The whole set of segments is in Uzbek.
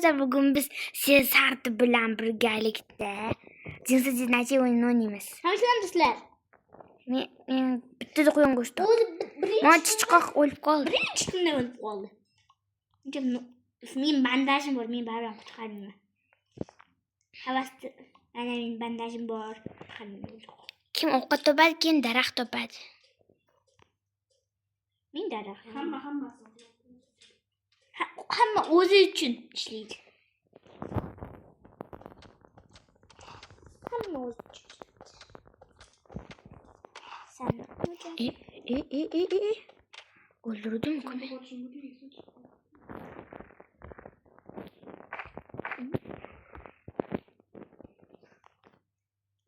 Arkadaşlar bugün biz Sardı bilen birgalikda jinsi jinachi o'yinini o'ynaymiz. Hamshiramisizlar? Men bitta qo'yin go'shti. O'zi Mana chiqoq o'lib qoldi. birinchi kunda o'lib qoldi. Men bandajim bor, men baribir qutqarmayman. Havasda ana men bandajim bor, qutqarmayman. Kim ovqat topadi, kim daraxt topadi. Men daraxt. Hamma o'zi uchun ishlaydi. Hamma o'zi uchun. Sen O'ldirdim kuni.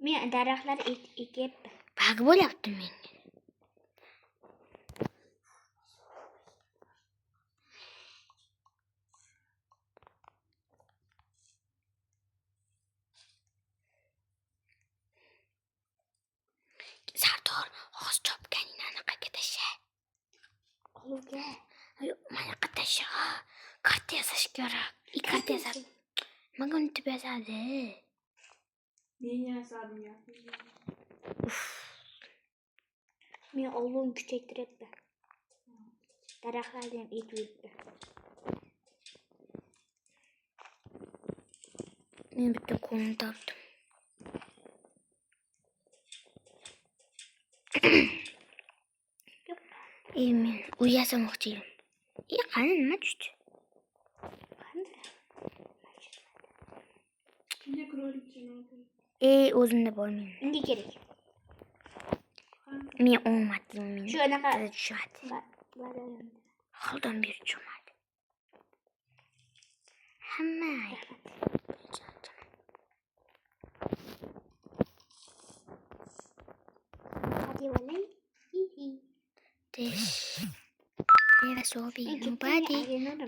men daraxtlar ekib Bag bo'lyapti menga. Sardor, og'iz chopganingni anaqaga tasha. oluvga. Mana qatasha. Karta yazash kerak. Karta yozab. Menga unutib yozadi. Men yasadim ya. Men oluvni kuchaytiryapman. Daraxtlarni ham ekyapman. Men bitta qo'lni topdim. Men u yasamoqchi edim. Qani nima tushdi? Kimga krolik chanadı? O'zimda bor men. Unga kerak. Men olmadim men. Shu anaqa tushadi. baralim. Holdan beri tushmadi. Hamma. Hadi walay. This. Era sobi. Nobody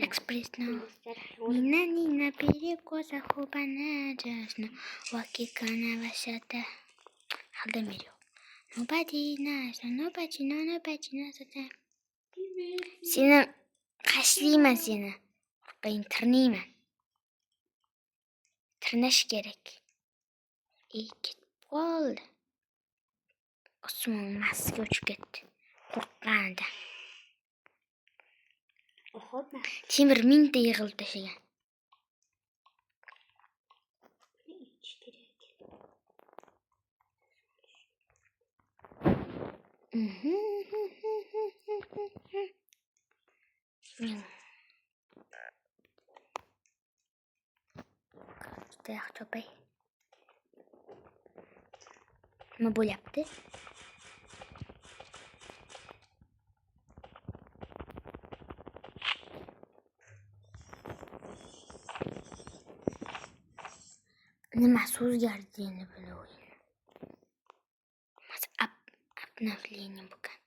express now. Nina перекоса хубана jasna. Wakikana vasata. Holdan beri. Nobody knows. Nobody knows. Seni qashlayman seni. Qo'ying tirnayman. Tirnash kerak. Ketib qoldi. Osmon masga uchib ketdi. Qo'rqqanida. Oxotma. Temir mingta yig'ilib tashlagan. Daraxt topay. Nima bo'lyapti? Nima so'zgardi endi buni o'yin. Обновление bugun.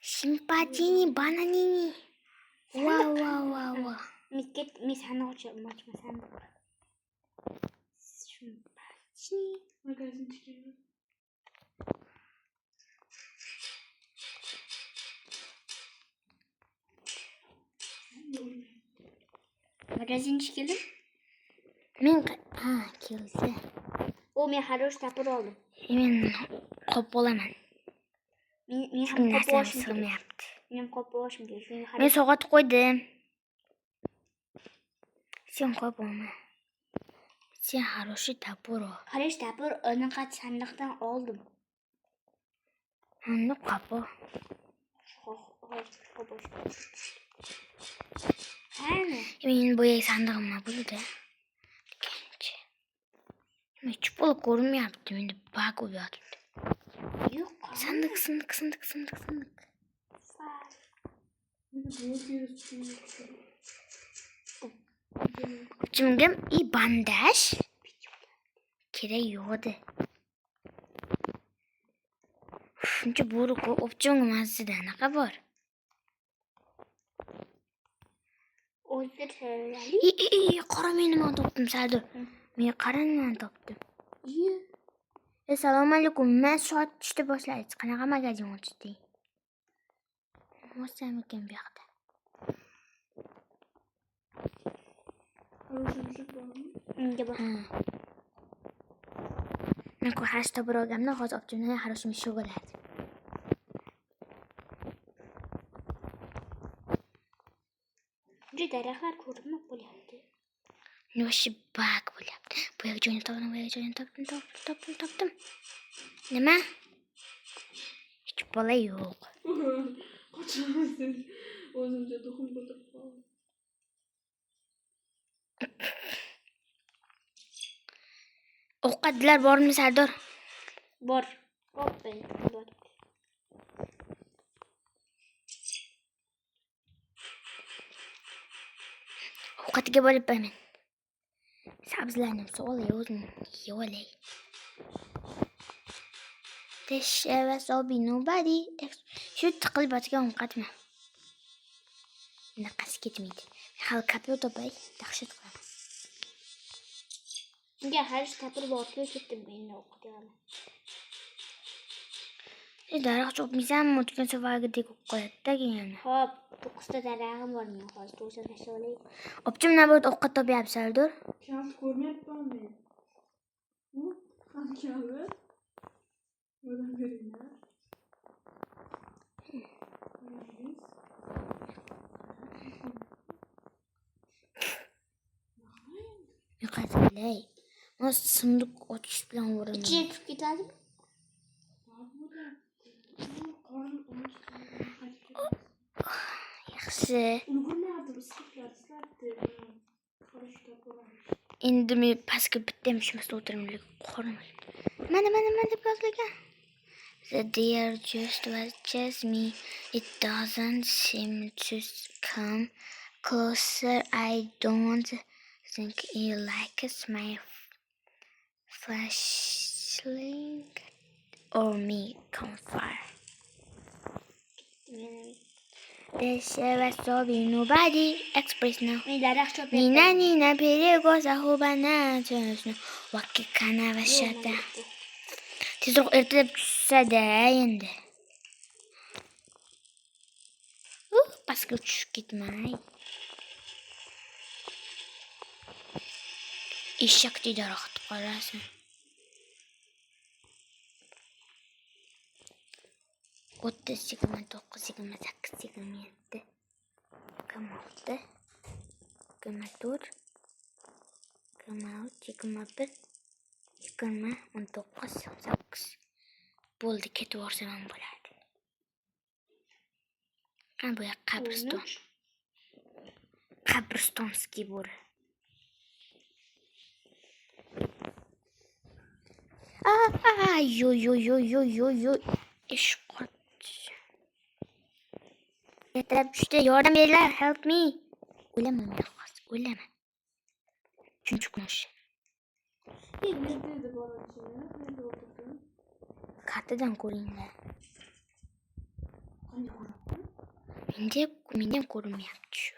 Simpatini bananini. Wow. Mis sanog'chi Magazin çıkıyor. magazin keldi. Men keldi. Men xarosh tapir oldim. Men qop bo'laman. Men ham qop olishim kerak. sig'mayapti. Men ham qop olishim kerak. Shunga Men so'g'at qo'ydim. Sen qo'yib olma. Sen xaroshi tapir ol. xarosh tapir anaqa sandiqdan oldim. Uni qo'po. Ana. Men bo'yay sandig'im bo'ldi. Men chupol ko'rmayapti. Menda bug bo'lyapti. Yo'q. Sandiq. Uchimga bandaj kerak yo'qdi. Shuncha bo'ri o'pchimga mazida anaqa bor. o'ldirishadi. Qara men nima topdim Sadu. Men qara nima topdim. Assalomu alaykum. Men soat 3 da boshlaysiz. Qanaqa magazin ochding? Bo'lsam ekan bu yoqda. Хороший мужик bormi? Unga bor. Men ko'rishda birogamni hozir obchimdan хороший мужик bo'ladi. Unga daraxtlar ko'rinib qolyapti. Noshi bak bo'lyapti. Bu yoq joyini topdim. Nima? Hech bola yo'q. Qochaman. O'zimcha tuxum ko'tarib qoldim. Ovqatlar bormi, Sardor? Bor. Hop, ben bor. Ovqatiga boribman. Sabzlarni solay o'zim yeyolay. This ever so be nobody. Shu tiqilib yotgan ovqatmi? Naqasi ketmaydi. Hali kapil topay, dahshat qilaman. Unga hali kapir borib ketdim men o'qiyman. Daraxt chopmaysanmi? O'tgan safargidek bo'lib qoladi-da yana. Hop, 9 ta darag'im bor men hozir o'sha tashlab olay. Obchim navbat ovqat topyapti, Sardor. Kalt ko'rmayapman men. Bu ham kalti. Yordam beringlar. Yo'qotay. O'z sunduq ochish bilan o'raman. Ichiga kirib ketadimi? Yaxshi. Ulgurmadim, islatdi. Хорошо topolamiz. Endi men pastga bitta ham ishimizda o'tirmaylik. Qo'rmay. Mana deb yozilgan. The deer just watches me. It doesn't seem to come closer. I don't think he likes my flashlight or me campfire. This was so be nobody express now. Men daraxt chopyapman. Nina перегоса хубана чөшнө. Вакки кана башата. Tezroq ertalab tushsa-da endi. Pastga tushib ketmay. Eshakdek daraxt qolasan. O'ttiz, 29, 28, 27, 26, 24, 23, 24, 19, 18. Bo'ldi, ketib borsam ham bo'ladi. Bu yoq qabriston. Qabristonskiy bo'ri. Yo. Ish qot. Ertalab tushdi, yordam beringlar, help me. O'laman men hozir, o'laman. Chunchi kumush. Nerede borachini? Nerede o'tirdim? Kartadan ko'ringlar. Qanday ko'ribdi? Menda ham ko'rinmayapti shu.